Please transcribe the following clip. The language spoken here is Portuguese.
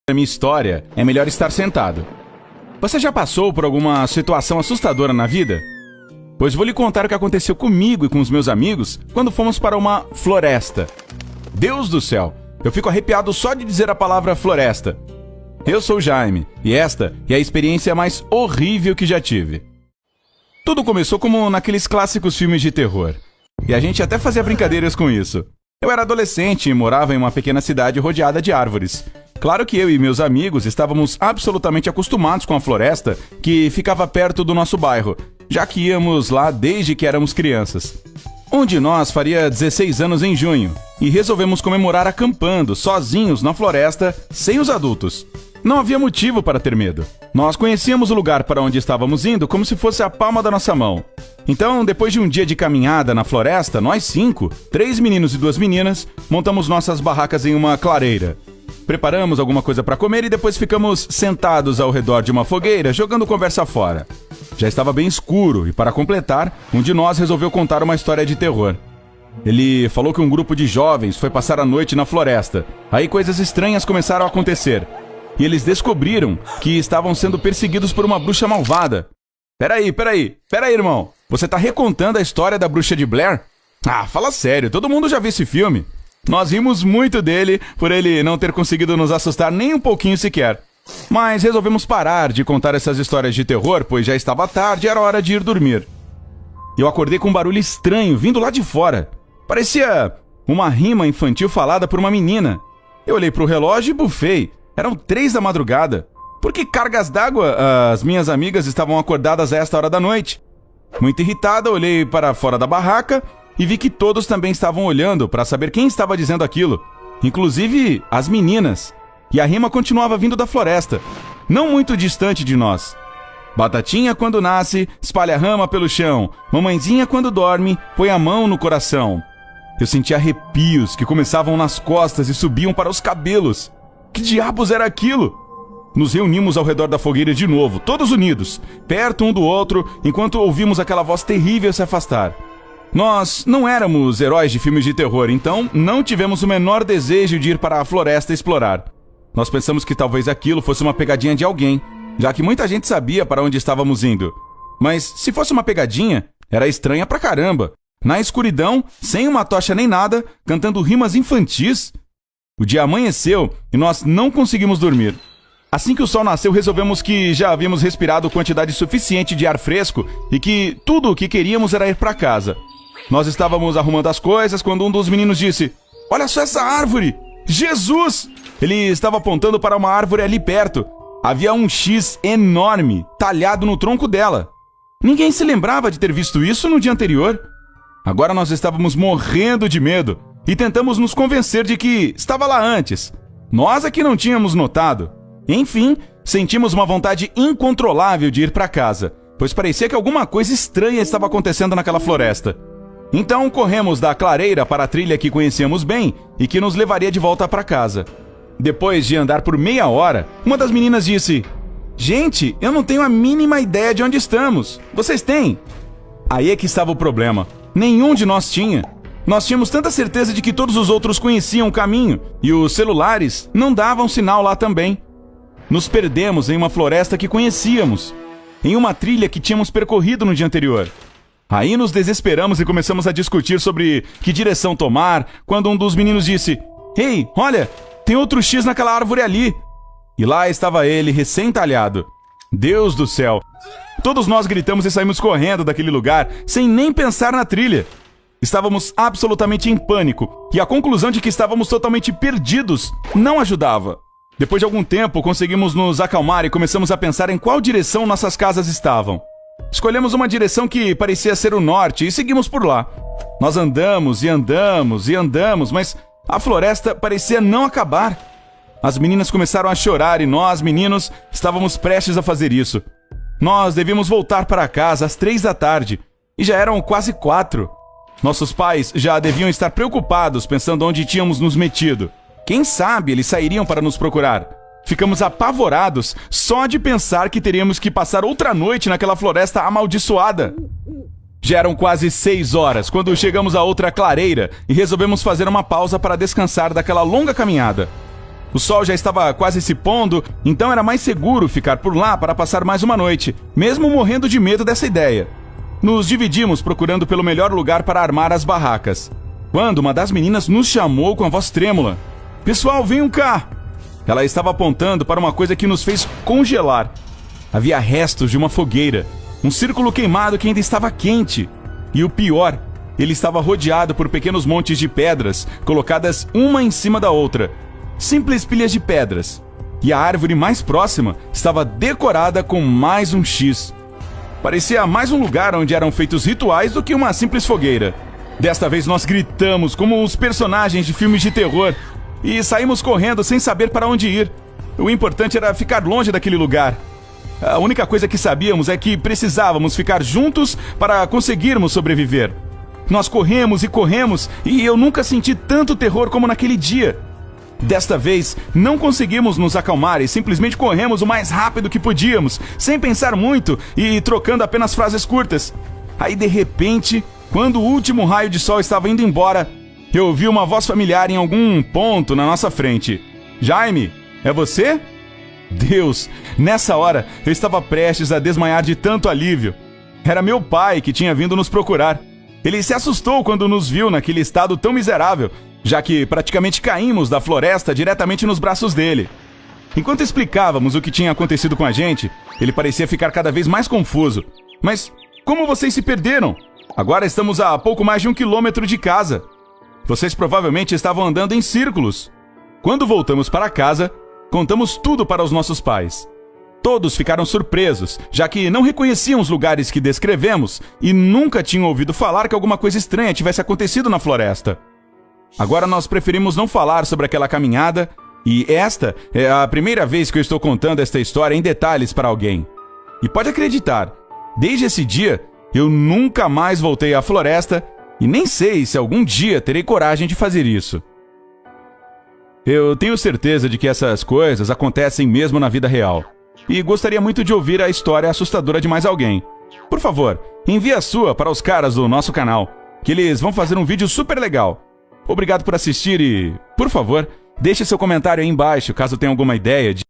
da minha história, é melhor estar sentado. Você já passou por alguma situação assustadora na vida? Pois vou lhe contar o que aconteceu comigo e com os meus amigos quando fomos para uma floresta. Deus do céu, eu fico arrepiado só de dizer a palavra floresta. Eu sou o Jaime, e esta é a experiência mais horrível que já tive. Tudo começou como naqueles clássicos filmes de terror. E a gente até fazia brincadeiras com isso. Eu era adolescente e morava em uma pequena cidade rodeada de árvores. Claro que eu e meus amigos estávamos absolutamente acostumados com a floresta que ficava perto do nosso bairro, já que íamos lá desde que éramos crianças. Um de nós faria 16 anos em junho e resolvemos comemorar acampando, sozinhos na floresta, sem os adultos. Não havia motivo para ter medo. Nós conhecíamos o lugar para onde estávamos indo como se fosse a palma da nossa mão. Então, depois de um dia de caminhada na floresta, nós 5, 3 meninos e 2 meninas, montamos nossas barracas em uma clareira. Preparamos alguma coisa para comer e depois ficamos sentados ao redor de uma fogueira, jogando conversa fora. Já estava bem escuro e, para completar, um de nós resolveu contar uma história de terror. Ele falou que um grupo de jovens foi passar a noite na floresta. Aí coisas estranhas começaram a acontecer. E eles descobriram que estavam sendo perseguidos por uma bruxa malvada. Peraí, irmão. Você tá recontando a história da bruxa de Blair? Ah, fala sério, todo mundo já viu esse filme. Nós rimos muito dele por ele não ter conseguido nos assustar nem um pouquinho sequer. Mas resolvemos parar de contar essas histórias de terror, pois já estava tarde e era hora de ir dormir. Eu acordei com um barulho estranho vindo lá de fora. Parecia uma rima infantil falada por uma menina. Eu olhei pro relógio e bufei. Eram 3 da madrugada. Por que cargas d'água as minhas amigas estavam acordadas a esta hora da noite? Muito irritada, olhei para fora da barraca e vi que todos também estavam olhando para saber quem estava dizendo aquilo. Inclusive as meninas. E a rima continuava vindo da floresta, não muito distante de nós. Batatinha quando nasce, espalha rama pelo chão. Mamãezinha quando dorme, põe a mão no coração. Eu senti arrepios que começavam nas costas e subiam para os cabelos. Que diabos era aquilo? Nos reunimos ao redor da fogueira de novo, todos unidos, perto um do outro, enquanto ouvimos aquela voz terrível se afastar. Nós não éramos heróis de filmes de terror, então não tivemos o menor desejo de ir para a floresta explorar. Nós pensamos que talvez aquilo fosse uma pegadinha de alguém, já que muita gente sabia para onde estávamos indo. Mas se fosse uma pegadinha, era estranha pra caramba. Na escuridão, sem uma tocha nem nada, cantando rimas infantis. O dia amanheceu e nós não conseguimos dormir. Assim que o sol nasceu, resolvemos que já havíamos respirado quantidade suficiente de ar fresco e que tudo o que queríamos era ir para casa. Nós estávamos arrumando as coisas quando um dos meninos disse: "Olha só essa árvore! Jesus!" Ele estava apontando para uma árvore ali perto. Havia um X enorme, talhado no tronco dela. Ninguém se lembrava de ter visto isso no dia anterior. Agora nós estávamos morrendo de medo e tentamos nos convencer de que estava lá antes. Nós é que não tínhamos notado. Enfim, sentimos uma vontade incontrolável de ir para casa, pois parecia que alguma coisa estranha estava acontecendo naquela floresta. Então corremos da clareira para a trilha que conhecíamos bem e que nos levaria de volta para casa. Depois de andar por meia hora, uma das meninas disse: "Gente, eu não tenho a mínima ideia de onde estamos. Vocês têm?" Aí é que estava o problema. Nenhum de nós tinha. Nós tínhamos tanta certeza de que todos os outros conheciam o caminho e os celulares não davam sinal lá também. Nos perdemos em uma floresta que conhecíamos, em uma trilha que tínhamos percorrido no dia anterior. Aí nos desesperamos e começamos a discutir sobre que direção tomar, quando um dos meninos disse: "Ei, olha, tem outro X naquela árvore ali." E lá estava ele, recém-talhado. Deus do céu! Todos nós gritamos e saímos correndo daquele lugar, sem nem pensar na trilha. Estávamos absolutamente em pânico, e a conclusão de que estávamos totalmente perdidos não ajudava. Depois de algum tempo, conseguimos nos acalmar e começamos a pensar em qual direção nossas casas estavam. Escolhemos uma direção que parecia ser o norte e seguimos por lá. Nós andamos e andamos e andamos, mas a floresta parecia não acabar. As meninas começaram a chorar e nós, meninos, estávamos prestes a fazer isso. Nós devíamos voltar para casa às 3 da tarde e já eram quase 4. Nossos pais já deviam estar preocupados pensando onde tínhamos nos metido. Quem sabe eles sairiam para nos procurar. Ficamos apavorados só de pensar que teríamos que passar outra noite naquela floresta amaldiçoada. Já eram quase 6 horas quando chegamos a outra clareira e resolvemos fazer uma pausa para descansar daquela longa caminhada. O sol já estava quase se pondo, então era mais seguro ficar por lá para passar mais uma noite, mesmo morrendo de medo dessa ideia. Nos dividimos procurando pelo melhor lugar para armar as barracas, quando uma das meninas nos chamou com a voz trêmula. Pessoal, venham cá! Ela estava apontando para uma coisa que nos fez congelar. Havia restos de uma fogueira, um círculo queimado que ainda estava quente. E o pior, ele estava rodeado por pequenos montes de pedras, colocadas uma em cima da outra. Simples pilhas de pedras. E a árvore mais próxima estava decorada com mais um X. Parecia mais um lugar onde eram feitos rituais do que uma simples fogueira. Desta vez nós gritamos como os personagens de filmes de terror e saímos correndo sem saber para onde ir. O importante era ficar longe daquele lugar. A única coisa que sabíamos é que precisávamos ficar juntos para conseguirmos sobreviver. Nós corremos e corremos e eu nunca senti tanto terror como naquele dia. Desta vez, não conseguimos nos acalmar e simplesmente corremos o mais rápido que podíamos, sem pensar muito e trocando apenas frases curtas. Aí, de repente, quando o último raio de sol estava indo embora, eu ouvi uma voz familiar em algum ponto na nossa frente. Jaime, é você? Deus, nessa hora eu estava prestes a desmaiar de tanto alívio. Era meu pai que tinha vindo nos procurar. Ele se assustou quando nos viu naquele estado tão miserável, já que praticamente caímos da floresta diretamente nos braços dele. Enquanto explicávamos o que tinha acontecido com a gente, ele parecia ficar cada vez mais confuso. Mas como vocês se perderam? Agora estamos a pouco mais de 1 quilômetro de casa. Vocês provavelmente estavam andando em círculos. Quando voltamos para casa, contamos tudo para os nossos pais. Todos ficaram surpresos, já que não reconheciam os lugares que descrevemos e nunca tinham ouvido falar que alguma coisa estranha tivesse acontecido na floresta. Agora nós preferimos não falar sobre aquela caminhada, e esta é a primeira vez que eu estou contando esta história em detalhes para alguém. E pode acreditar, desde esse dia, eu nunca mais voltei à floresta e nem sei se algum dia terei coragem de fazer isso. Eu tenho certeza de que essas coisas acontecem mesmo na vida real. E gostaria muito de ouvir a história assustadora de mais alguém. Por favor, envie a sua para os caras do nosso canal, que eles vão fazer um vídeo super legal. Obrigado por assistir e, por favor, deixe seu comentário aí embaixo caso tenha alguma ideia de